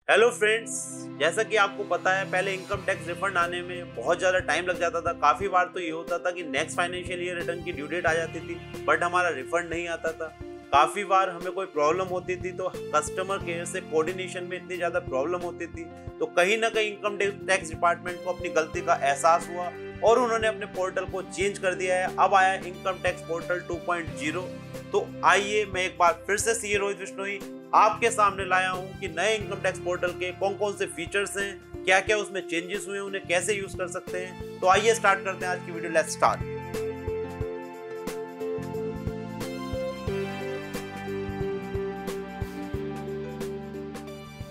Hello friends, जैसा कि आपको पता है पहले इनकम टैक्स रिफंड आने में बहुत ज़्यादा टाइम लग जाता था। काफ़ी बार तो ये होता था कि नेक्स्ट फाइनेंशियल ईयर रिटर्न की ड्यू डेट आ जाती थी बट हमारा रिफंड नहीं आता था। काफ़ी बार हमें कोई प्रॉब्लम होती थी तो कस्टमर केयर से कोऑर्डिनेशन में इतनी ज़्यादा प्रॉब्लम होती थी, तो कहीं ना कहीं इनकम टैक्स डिपार्टमेंट को अपनी गलती का एहसास हुआ और उन्होंने अपने पोर्टल को चेंज कर दिया है। अब आया इनकम टैक्स पोर्टल 2.0। तो आइए मैं एक बार फिर से सीए रोहित बिश्नोई आपके सामने लाया हूं कि नए इनकम टैक्स पोर्टल के कौन कौन से फीचर्स हैं, क्या क्या उसमें चेंजेस हुए हैं, उन्हें कैसे यूज कर सकते हैं। तो आइए स्टार्ट करते हैं आज की वीडियो। Let's start.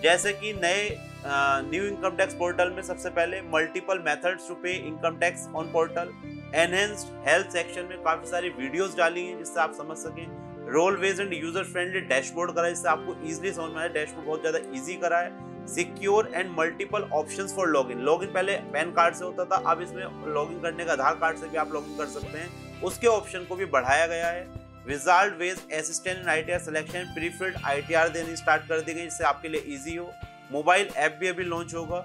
जैसे कि नए न्यू इनकम टैक्स पोर्टल में सबसे पहले मल्टीपल मेथड्स टू पे income tax on portal, enhanced health section में काफी सारी वीडियोस डाली हैं जिससे आप समझ सकें, role based and user friendly dashboard करा है जिससे आपको इजीली समझ में आए, डैशबोर्ड बहुत ज्यादा इजी करा है, secure and multiple options for login. Login पहले पैन कार्ड से होता था, अब इसमें लॉगिन करने का आधार कार्ड से भी आप लॉगिन कर सकते हैं, उसके ऑप्शन को भी बढ़ाया गया है। विजार्ड वेज assistant in ITR selection, prefilled ITR देनी स्टार्ट कर दी गई जिससे आपके लिए इजी हो। मोबाइल ऐप भी अभी लॉन्च होगा।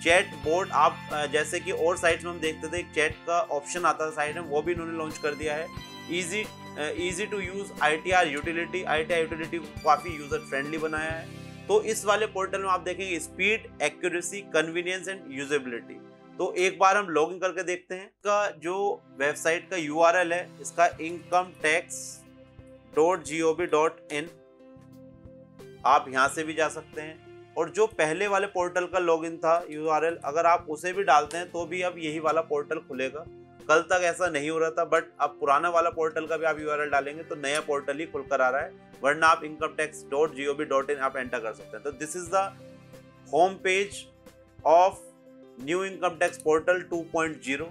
चैट बोर्ड, आप जैसे कि और साइट्स में हम देखते थे एक चैट का ऑप्शन आता था साइड में, वो भी इन्होंने लॉन्च कर दिया है। Easy to use ITR utility को काफी यूजर फ्रेंडली बनाया है। तो इस वाले पोर्टल में आप देखेंगे speed, accuracy, convenience and usability. तो एक बार हम लॉगिन करके देखते हैं। इसका जो वेबसाइट का यूआरएल है, इसका incometax.gov.in, आप यहाँ से भी जा सकते हैं। और जो पहले वाले पोर्टल का लॉगिन था यूआरएल, अगर आप उसे भी डालते हैं तो भी अब यही वाला पोर्टल खुलेगा। कल तक ऐसा नहीं हो रहा था बट अब पुराना वाला पोर्टल का भी आप यूआरएल डालेंगे तो नया पोर्टल ही खुलकर आ रहा है, वरना आप incometax.gov.in आप एंटर कर सकते हैं। तो this is the home page of new income tax portal 2.0।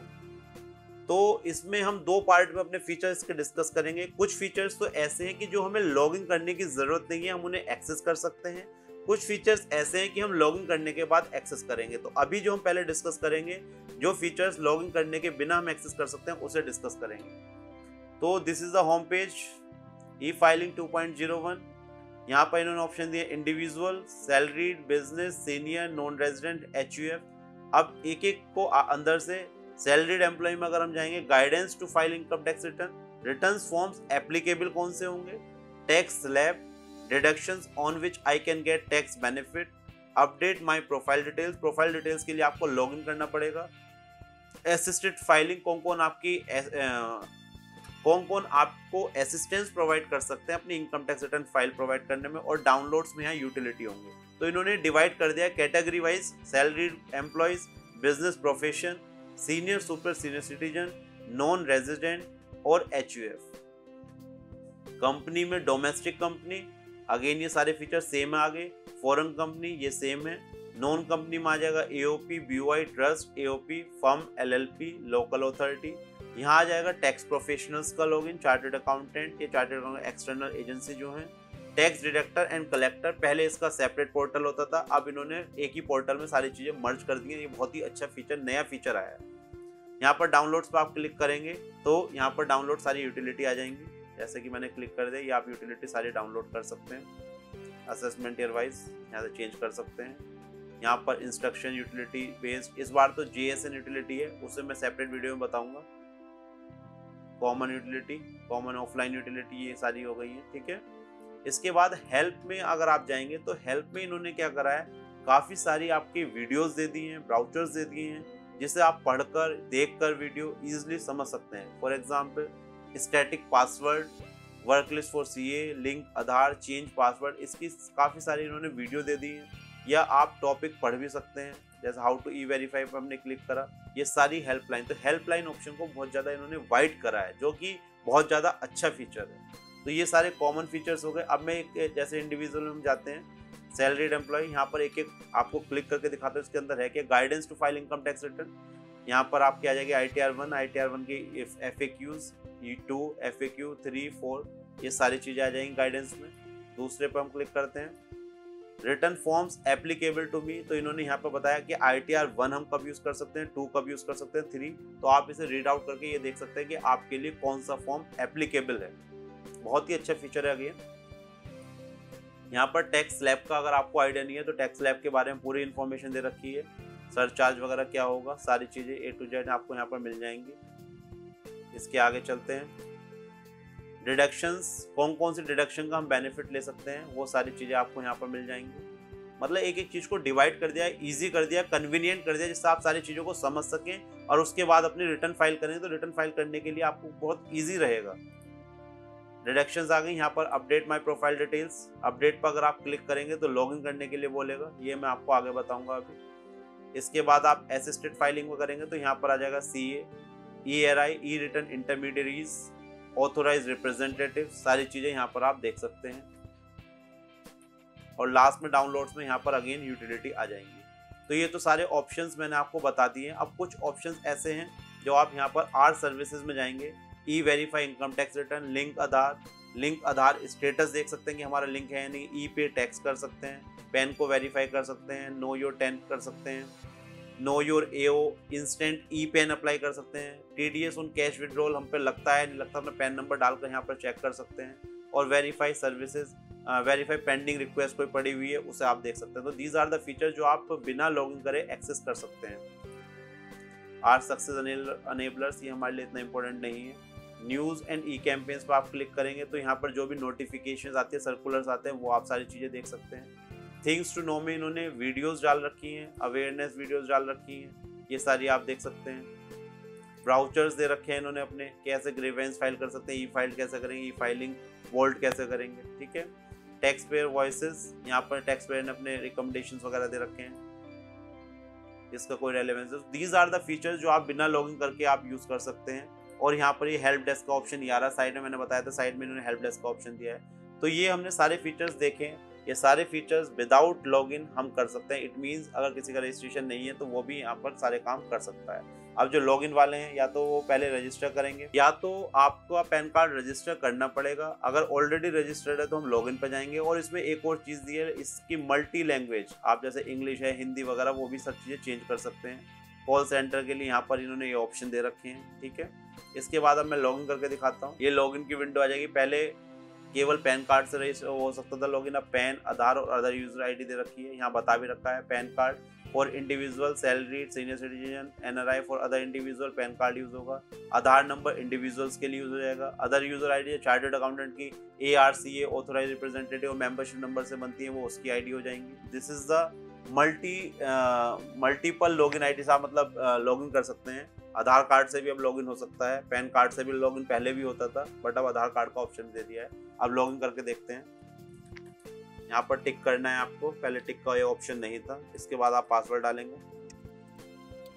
तो इसमें हम दो पार्ट में अपने फीचर्स के डिस्कस करेंगे। कुछ फीचर्स तो ऐसे हैं कि जो हमें लॉगिन करने की जरूरत नहीं है, हम उन्हें एक्सेस कर सकते हैं। कुछ फीचर्स ऐसे हैं कि हम लॉगिन करने के बाद एक्सेस करेंगे। तो अभी जो हम पहले डिस्कस करेंगे, जो फीचर्स लॉगिन करने के बिना हम एक्सेस कर सकते हैं उसे डिस्कस करेंगे। तो this is the home page E filing 2.01। यहाँ पर इन्होंने ऑप्शन दिए individual, salaried, business, senior, non resident, HUF. अब एक एक को अंदर से सैलरीड एम्प्लॉय में अगर हम जाएंगे, guidance to file income tax return forms applicable कौन से होंगे, tax slab, deductions on which I can get tax benefit, update my profile details के लिए आपको लॉगिन करना पड़ेगा। असिस्टेड फाइलिंग, कौन कौन आपको असिस्टेंस प्रोवाइड कर सकते हैं अपनी income tax return file provide करने में, और डाउनलोड्स में यहाँ यूटिलिटी होंगे। तो इन्होंने डिवाइड कर दिया category wise, salaried employees, business profession, senior, super senior citizen, non resident और एचयूएफ। कंपनी में डोमेस्टिक कंपनी, अगेन ये सारे फीचर सेम है। आगे फॉरेन कंपनी ये सेम है। नॉन कंपनी में आ जाएगा AOP, BOI, trust, AOP, firm, LLP, local authority. यहाँ आ जाएगा टैक्स प्रोफेशनल्स का लॉगिन, चार्टर्ड अकाउंटेंट, ये चार्टर्ड अकाउंटेंट एक्सटर्नल एजेंसी जो है, टैक्स डिडक्टर एंड कलेक्टर। पहले इसका सेपरेट पोर्टल होता था, अब इन्होंने एक ही पोर्टल में सारी चीजें मर्ज कर दी है। ये बहुत ही अच्छा फीचर, नया फीचर आया है। यहाँ पर डाउनलोड्स पर आप क्लिक करेंगे तो यहाँ पर डाउनलोड सारी यूटिलिटी आ जाएंगी। जैसे कि मैंने क्लिक कर दिया, ये आप यूटिलिटी सारी डाउनलोड कर सकते हैं। असेसमेंट ईयर वाइज यहाँ से चेंज कर सकते हैं। यहाँ पर इंस्ट्रक्शन यूटिलिटी बेस्ड, इस बार तो जेएसएन यूटिलिटी है, उसे मैं सेपरेट वीडियो में बताऊंगा। Common utility, common offline utility, ये सारी हो गई है, ठीक है। इसके बाद हेल्प में अगर आप जाएंगे तो हेल्प में इन्होंने क्या करा है, काफ़ी सारी आपकी वीडियोस दे दी हैं, ब्राउचर्स दे दिए हैं जिसे आप पढ़कर देखकर वीडियो इजीली समझ सकते हैं। For example static password, work list for CA, link Aadhaar, change password, इसकी काफ़ी सारी इन्होंने वीडियो दे दी है। या आप टॉपिक पढ़ भी सकते हैं, जैसे हाउ टू ई वेरीफाई पर हमने क्लिक करा, ये सारी हेल्पलाइन। तो हेल्पलाइन ऑप्शन को बहुत ज़्यादा इन्होंने वाइड करा है, जो कि बहुत ज़्यादा अच्छा फीचर है। तो ये सारे कॉमन फीचर्स हो गए। अब मैं एक जैसे इंडिविजुअल में जाते हैं, सैलरीड एम्प्लॉय, यहाँ पर एक एक आपको क्लिक करके दिखाते हैं। इसके अंदर है कि guidance to file income tax return, यहाँ पर आपके आ जाएगी ITR1 की FAQs, E2, FAQ 3, 4, ये सारी चीज़ें आ जाएंगी गाइडेंस में। दूसरे पर हम क्लिक करते हैं, return forms applicable to me, तो इन्होंने यहाँ पर बताया कि ITR1 हम कब यूज़ कर सकते हैं, 2 कब यूज़ कर सकते हैं, 3। तो आप इसे रीड आउट करके ये देख सकते हैं कि आपके लिए कौन सा फॉर्म एप्लीकेबल है। बहुत ही अच्छा फीचर है। अगेन यहाँ पर टैक्स स्लैब का अगर आपको आइडिया नहीं है तो टैक्स स्लैब के बारे में पूरी इन्फॉर्मेशन दे रखी है, सरचार्ज वगैरह क्या होगा, सारी चीज़ें A to Z आपको यहाँ पर मिल जाएंगी। इसके आगे चलते हैं, डिडक्शंस, कौन कौन सी डिडक्शन का हम बेनिफिट ले सकते हैं वो सारी चीज़ें आपको यहाँ पर मिल जाएंगी। मतलब एक एक चीज़ को डिवाइड कर दिया, ईजी कर दिया, कन्वीनियंट कर दिया, जिससे आप सारी चीज़ों को समझ सकें और उसके बाद अपनी रिटर्न फाइल करें तो रिटर्न फाइल करने के लिए आपको बहुत ईजी रहेगा। डिडक्शंस आ गई। यहाँ पर update my profile details, update पर अगर आप क्लिक करेंगे तो लॉगिन करने के लिए बोलेगा, ये मैं आपको आगे बताऊंगा अभी। इसके बाद आप असिस्टेड फाइलिंग में करेंगे तो यहाँ पर आ जाएगा CA, ERI, ई रिटर्न इंटरमीडियरीज, ऑथोराइज रिप्रेजेंटेटिव, सारी चीज़ें यहाँ पर आप देख सकते हैं। और लास्ट में डाउनलोड्स में यहाँ पर अगेन यूटिलिटी आ जाएंगी। तो ये तो सारे ऑप्शंस मैंने आपको बता दिए। अब कुछ ऑप्शंस ऐसे हैं जो आप यहाँ पर आर सर्विसेज में जाएंगे, e verify income tax return, link Aadhaar status देख सकते हैं कि हमारा लिंक है या नहीं, ई पे टैक्स कर सकते हैं, पैन को वेरीफाई कर सकते हैं, नो योर टेन कर सकते हैं, know your AO, instant e PAN apply कर सकते हैं, TDS ऑन कैश विड्रॉल हम पे लगता है नहीं लगता, अपना पैन नंबर डालकर यहाँ पर चेक कर सकते हैं, और verify services, verify pending request कोई पड़ी हुई है उसे आप देख सकते हैं। तो दीज आर द फीचर जो आप बिना लॉगिन करे एक्सेस कर सकते हैं। आर सक्सेस अनेबलर्स, ये हमारे लिए इतना इंपॉर्टेंट नहीं है। न्यूज़ एंड ई कैंपेन्स पर आप क्लिक करेंगे तो यहाँ पर जो भी नोटिफिकेशंस आती है, सर्कुलर्स आते हैं, वो आप सारी चीज़ें देख सकते हैं। थिंग्स टू नो में इन्होंने वीडियोस डाल रखी हैं, अवेयरनेस वीडियोस डाल रखी हैं, ये सारी आप देख सकते हैं। ब्राउचर्स दे रखे हैं इन्होंने अपने, कैसे ग्रीवेंस फाइल कर सकते हैं, ई फाइल कैसे करेंगे, ई फाइलिंग वोल्ट कैसे करेंगे, ठीक है। टैक्स पेयर वॉइसेस, यहाँ पर टैक्स पेयर ने अपने रिकमेंडेशंस वगैरह दे रखे हैं, इसका कोई रेलेवेंस है। दीज आर द फीचर्स जो आप बिना लॉगिन करके आप यूज़ कर सकते हैं। और यहाँ पर ये हेल्प डेस्क का ऑप्शन ये आ रहा है, साइड में मैंने बताया था, साइड में इन्होंने हेल्प डेस्क का ऑप्शन दिया है। तो ये हमने सारे फीचर्स देखे, ये सारे फीचर्स विदाउट लॉगिन हम कर सकते हैं। इट मीन्स अगर किसी का रजिस्ट्रेशन नहीं है तो वो भी यहाँ पर सारे काम कर सकता है। अब जो लॉगिन वाले हैं, या तो वो पहले रजिस्टर करेंगे, या तो आपको पैन कार्ड रजिस्टर करना पड़ेगा। अगर ऑलरेडी रजिस्टर्ड है तो हम लॉगिन पर जाएंगे। और इसमें एक और चीज़ दी है, इसकी मल्टी लैंग्वेज, आप जैसे इंग्लिश है, हिंदी वगैरह, वो भी सब चीज़ें चेंज कर सकते हैं। कॉल सेंटर के लिए यहाँ पर इन्होंने ये ऑप्शन दे रखे हैं, ठीक है। इसके बाद अब मैं लॉगिन करके दिखाता हूँ। ये लॉगिन की विंडो आ जाएगी। पहले केवल पैन कार्ड से रजिस्टर हो सकता था लॉगिन, अब पैन, आधार और अदर यूजर आईडी दे रखी है। यहाँ बता भी रखा है, PAN card for individual, salaried, senior citizen, NRI, for other individual PAN card use होगा। आधार नंबर इंडिविजुअल्स के लिए यूज हो जाएगा। Other user ID chartered accountant की ARCA, authorise representative, membership number से बनती है, वो उसकी आईडी हो जाएंगी। This is the multiple login ID से आप मतलब लॉगिन कर सकते हैं। आधार कार्ड से भी अब लॉगिन हो सकता है, पैन कार्ड से भी लॉगिन पहले भी होता था, बट अब आधार कार्ड का ऑप्शन दे दिया है। अब लॉगिन करके देखते हैं। यहाँ पर टिक करना है आपको, पहले टिक का ये ऑप्शन नहीं था। इसके बाद आप पासवर्ड डालेंगे।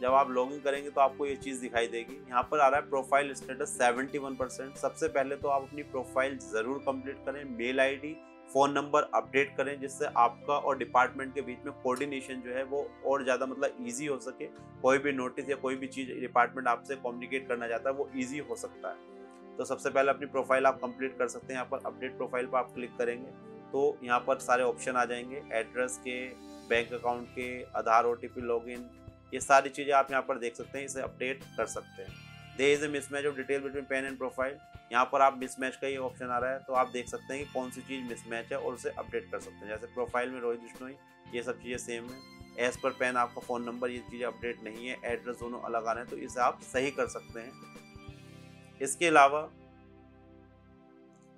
जब आप लॉगिन करेंगे तो आपको ये चीज़ दिखाई देगी। यहाँ पर आ रहा है प्रोफाइल स्टेटस 71%। सबसे पहले तो आप अपनी प्रोफाइल ज़रूर कंप्लीट करें, mail ID, phone number update करें, जिससे आपका और डिपार्टमेंट के बीच में कोऑर्डिनेशन जो है वो और ज़्यादा मतलब ईजी हो सके। कोई भी नोटिस या कोई भी चीज़ डिपार्टमेंट आपसे कम्युनिकेट करना चाहता है वो ईजी हो सकता है। तो सबसे पहले अपनी प्रोफाइल आप कंप्लीट कर सकते हैं। यहाँ पर अपडेट प्रोफाइल पर आप क्लिक करेंगे तो यहाँ पर सारे ऑप्शन आ जाएंगे, एड्रेस के, बैंक अकाउंट के, आधार, OTP, लॉगिन, ये सारी चीज़ें आप यहाँ पर देख सकते हैं, इसे अपडेट कर सकते हैं। There is a mismatch of detail between PAN and profile, यहाँ पर आप मिसमैच का ये ऑप्शन आ रहा है, तो आप देख सकते हैं कि कौन सी चीज़ मिसमैच है और उसे अपडेट कर सकते हैं। जैसे प्रोफाइल में रोहित बिश्नोई, ये सब चीज़ें सेम है। एज पर पैन आपका फ़ोन नंबर, ये चीज़ें अपडेट नहीं है, एड्रेस दोनों अलग आ रहे हैं, तो इसे आप सही कर सकते हैं। इसके अलावा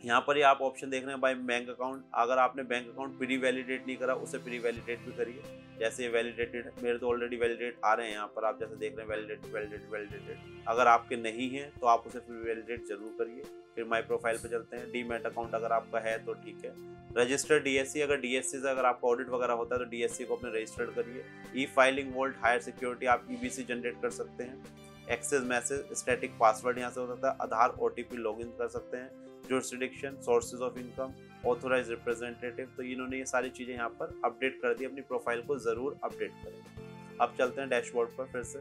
यहाँ पर ही आप ऑप्शन देख रहे हैं बाय बैंक अकाउंट। अगर आपने बैंक अकाउंट प्री वैलिडेट नहीं करा, उसे प्री वैलिडेट भी करिए। जैसे वैलिडेटेड, मेरे तो ऑलरेडी वैलिडेट आ रहे हैं यहाँ पर, आप जैसे देख रहे हैं वैलिडेटेड। अगर आपके नहीं हैं तो आप उसे प्री वैलिडेट जरूर करिए। फिर माई प्रोफाइल पे चलते हैं। डीमैट अकाउंट अगर आपका है तो ठीक है। रजिस्टर्ड DSC, अगर DSC से अगर आपका ऑडिट वगैरह होता है तो DSC को अपने रजिस्टर्ड करिए। E filing vault higher security, आप EBC जनरेट कर सकते हैं। एक्सेस मैसेज, स्टैटिक पासवर्ड यहाँ से हो सकता है। आधार, OTP, लॉगिन कर सकते हैं। Jurisdiction, sources of income, authorise representative, तो इन्होंने ये सारी चीज़ें यहाँ पर अपडेट कर दी। अपनी प्रोफाइल को ज़रूर अपडेट करें। अब चलते हैं डैशबोर्ड पर फिर से।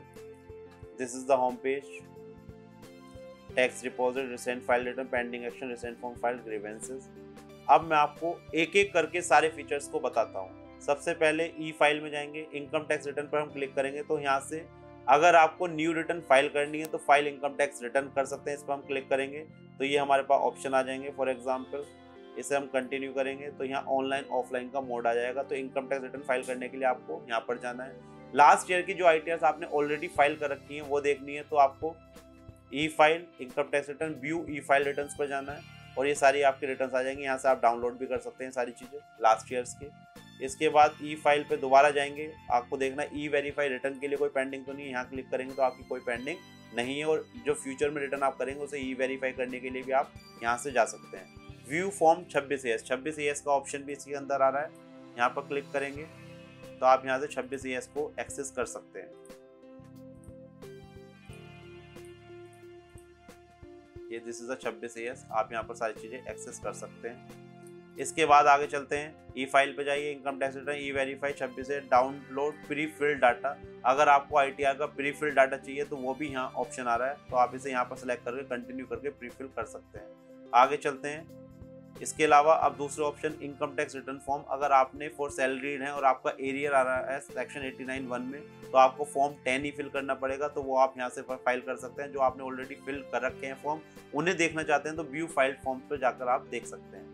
This is the home page. Tax deposit, recent file return, pending action, recent form file, grievances. अब मैं आपको एक एक करके सारे फीचर्स को बताता हूँ। सबसे पहले ई फाइल में जाएंगे, इनकम टैक्स रिटर्न पर हम क्लिक करेंगे तो यहाँ से अगर आपको न्यू रिटर्न फाइल करनी है तो फाइल इनकम टैक्स रिटर्न कर सकते हैं। इस पर हम क्लिक करेंगे तो ये हमारे पास ऑप्शन आ जाएंगे। फॉर एग्जांपल इसे हम कंटिन्यू करेंगे तो यहाँ ऑनलाइन ऑफलाइन का मोड आ जाएगा। तो इनकम टैक्स रिटर्न फाइल करने के लिए आपको यहाँ पर जाना है। लास्ट ईयर की जो ITRs आपने ऑलरेडी फाइल कर रखी है वो देखनी है, तो आपको e file income tax return view e file returns पर जाना है और ये सारी आपकी रिटर्न्स आ जाएंगी। यहाँ से आप डाउनलोड भी कर सकते हैं सारी चीज़ें लास्ट ईयर्स की। इसके बाद ई फाइल पे दोबारा जाएंगे, आपको देखना ई वेरीफाई रिटर्न के लिए कोई पेंडिंग तो नहीं है। यहाँ क्लिक करेंगे तो आपकी कोई पेंडिंग नहीं है और जो फ्यूचर में रिटर्न आप करेंगे उसे ई वेरीफाई करने के लिए भी आप यहाँ से जा सकते हैं। व्यू फॉर्म 26AS का ऑप्शन भी इसके अंदर आ रहा है। यहाँ पर क्लिक करेंगे तो आप यहाँ से 26AS को एक्सेस कर सकते हैं। ये दिस इज 26AS, आप यहाँ पर सारी चीज़ें एक्सेस कर सकते हैं। इसके बाद आगे चलते हैं, ई फाइल पे जाइए, income tax return e verify 26AS download pre filled data. अगर आपको ITR का प्री फिल्ड डाटा चाहिए तो वो भी यहाँ ऑप्शन आ रहा है, तो आप इसे यहाँ पर सेलेक्ट करके कंटिन्यू करके प्री फिल कर सकते हैं। आगे चलते हैं। इसके अलावा अब दूसरे option income tax return form, अगर आपने फॉर सैलरीड है और आपका एरियर आ रहा है सेक्शन 89(1) में, तो आपको फॉर्म 10 ही फिल करना पड़ेगा। तो वो आप यहाँ से फाइल कर सकते हैं। जो आपने ऑलरेडी फिल कर रखे हैं फॉर्म, उन्हें देखना चाहते हैं तो व्यू फाइल फॉर्म पर जाकर आप देख सकते हैं।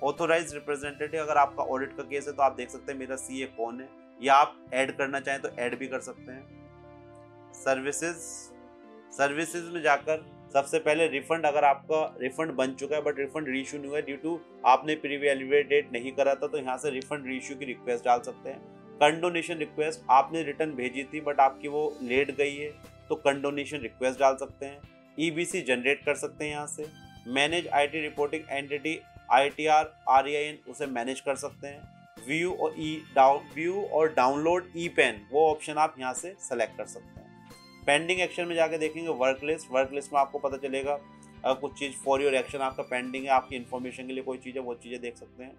ऑथोराइज रिप्रेजेंटेटिव, अगर आपका ऑडिट का केस है तो आप देख सकते हैं मेरा CA कौन है, या आप ऐड करना चाहें तो ऐड भी कर सकते हैं। सर्विसेज में जाकर सबसे पहले रिफंड, अगर आपका रिफंड बन चुका है बट रिफंड रीइश्यू नहीं हुआ है ड्यू टू आपने प्री वैलिडेट नहीं करा था, तो यहाँ से रिफंड रीइश्यू की रिक्वेस्ट डाल सकते हैं। कंडोनेशन रिक्वेस्ट, आपने रिटर्न भेजी थी बट आपकी वो लेट गई है तो कंडोनेशन रिक्वेस्ट डाल सकते हैं। EBC जनरेट कर सकते हैं यहाँ से। Manage IT reporting entity ITR REIN, उसे मैनेज कर सकते हैं। व्यू और डाउनलोड E-PAN, वो ऑप्शन आप यहाँ से सेलेक्ट कर सकते हैं। पेंडिंग एक्शन में जाके देखेंगे वर्क लिस्ट में आपको पता चलेगा अगर कुछ चीज़ फॉर योर एक्शन आपका पेंडिंग है, आपकी इन्फॉर्मेशन के लिए कोई चीज़ है, वो चीज़ें देख सकते हैं।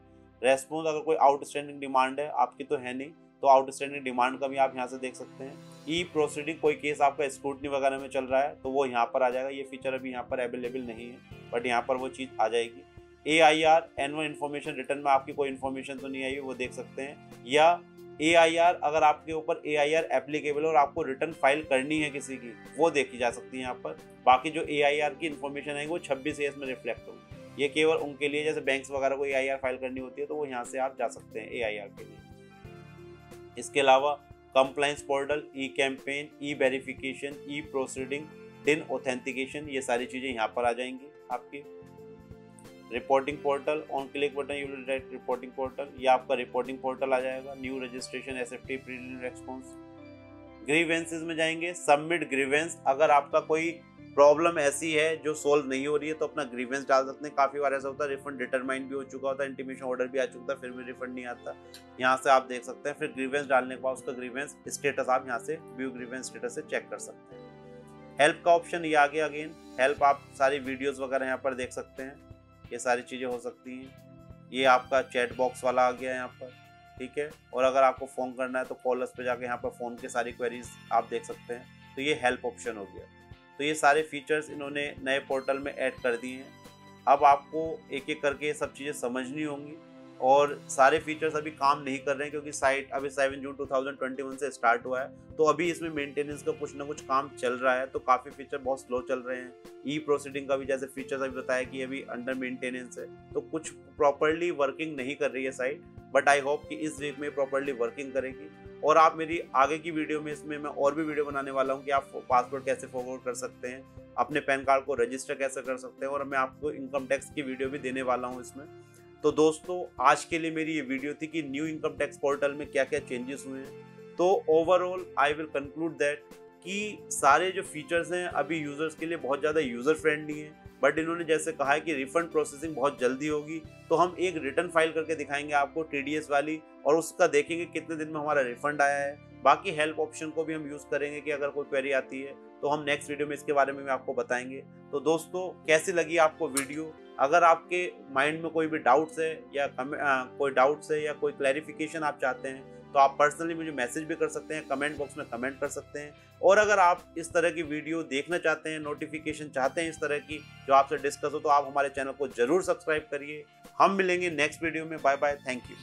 रेस्पॉन्स, अगर कोई आउटस्टैंडिंग डिमांड है, आपकी तो है नहीं, तो आउटस्टैंडिंग डिमांड का भी आप यहाँ से देख सकते हैं। ई प्रोसीडिंग, कोई केस आपका स्क्रूटनी वगैरह में चल रहा है तो वो यहाँ पर आ जाएगा। ये फीचर अभी यहाँ पर अवेलेबल नहीं है बट यहाँ पर वो चीज़ आ जाएगी। AIR एनुअल इन्फॉर्मेशन, रिटर्न में आपकी कोई इन्फॉर्मेशन तो नहीं आई, वो देख सकते हैं। या AIR, अगर आपके ऊपर AIR एप्लीकेबल और आपको रिटर्न फाइल करनी है किसी की, वो देखी जा सकती है यहाँ पर। बाकी जो AIR की इन्फॉर्मेशन है वो 26AS में रिफ्लेक्ट होगी। ये केवल उनके लिए, जैसे बैंक्स वगैरह को AIR फाइल करनी होती है तो वो यहाँ से आप जा सकते हैं AIR के लिए। इसके अलावा कंप्लाइंस पोर्टल, ई कैंपेन, ई वेरिफिकेशन, ई प्रोसीडिंग, डिन ऑथेंटिकेशन, ये सारी चीज़ें यहाँ पर आ जाएंगी आपकी। Reporting portal, on click button you will direct reporting portal, ये आपका रिपोर्टिंग पोर्टल आ जाएगा। New registration, SFT, preliminary response. Grievances में जाएंगे, सबमिट ग्रीवेंस, अगर आपका कोई प्रॉब्लम ऐसी है जो सोल्व नहीं हो रही है तो अपना ग्रीवेंस डाल सकते हैं। काफ़ी बार ऐसा होता है रिफंड डिटरमाइन भी हो चुका होता है, इंटीमेशन ऑर्डर भी आ चुका था, फिर भी रिफंड नहीं आता, यहाँ से आप देख सकते हैं। फिर ग्रीवेंस डालने के बाद उसका ग्रीवेंस स्टेटस आप यहाँ से व्यू ग्रीवेंस स्टेटस से चेक कर सकते हैं। हेल्प का ऑप्शन ये आ गया, अगेन हेल्प, आप सारी वीडियोज़ वगैरह यहाँ पर देख सकते हैं, ये सारी चीज़ें हो सकती हैं। ये आपका चैट बॉक्स वाला आ गया यहाँ पर, ठीक है। और अगर आपको फ़ोन करना है तो कॉलर्स पे जाके यहाँ पर फ़ोन के सारी क्वेरीज आप देख सकते हैं, तो ये हेल्प ऑप्शन हो गया। तो ये सारे फीचर्स इन्होंने नए पोर्टल में ऐड कर दिए हैं। अब आपको एक एक करके ये सब चीज़ें समझनी होंगी और सारे फीचर्स अभी काम नहीं कर रहे हैं क्योंकि साइट अभी 7 जून 2021 से स्टार्ट हुआ है, तो अभी इसमें मेंटेनेंस का कुछ ना कुछ काम चल रहा है, तो काफ़ी फीचर बहुत स्लो चल रहे हैं। ई प्रोसीडिंग का भी जैसे फीचर्स अभी बताया कि अभी अंडर मेंटेनेंस है, तो कुछ प्रॉपरली वर्किंग नहीं कर रही है साइट, बट आई होप कि इस वीक में प्रॉपरली वर्किंग करेगी। और आप मेरी आगे की वीडियो में इसमें मैं और भी वीडियो बनाने वाला हूँ कि आप पासवर्ड कैसे फॉरवर्ड कर सकते हैं, अपने पैन कार्ड को रजिस्टर कैसे कर सकते हैं, और मैं आपको इनकम टैक्स की वीडियो भी देने वाला हूँ इसमें। तो दोस्तों आज के लिए मेरी ये वीडियो थी कि न्यू इनकम टैक्स पोर्टल में क्या क्या चेंजेस हुए हैं। तो overall I will conclude that कि सारे जो फीचर्स हैं अभी यूज़र्स के लिए बहुत ज़्यादा यूज़र फ्रेंडली हैं, बट इन्होंने जैसे कहा है कि रिफंड प्रोसेसिंग बहुत जल्दी होगी, तो हम एक रिटर्न फाइल करके दिखाएंगे आपको TDS वाली, और उसका देखेंगे कितने दिन में हमारा रिफंड आया है। बाकी हेल्प ऑप्शन को भी हम यूज़ करेंगे कि अगर कोई क्वेरी आती है तो हम नेक्स्ट वीडियो में इसके बारे में भी आपको बताएंगे। तो दोस्तों कैसी लगी आपको वीडियो? अगर आपके माइंड में कोई भी डाउट्स है या कोई डाउट्स है या कोई क्लैरिफिकेशन आप चाहते हैं तो आप पर्सनली मुझे मैसेज भी कर सकते हैं, कमेंट बॉक्स में कमेंट कर सकते हैं। और अगर आप इस तरह की वीडियो देखना चाहते हैं, नोटिफिकेशन चाहते हैं इस तरह की जो आपसे डिस्कस हो, तो आप हमारे चैनल को जरूर सब्सक्राइब करिए। हम मिलेंगे नेक्स्ट वीडियो में। Bye bye, thank you.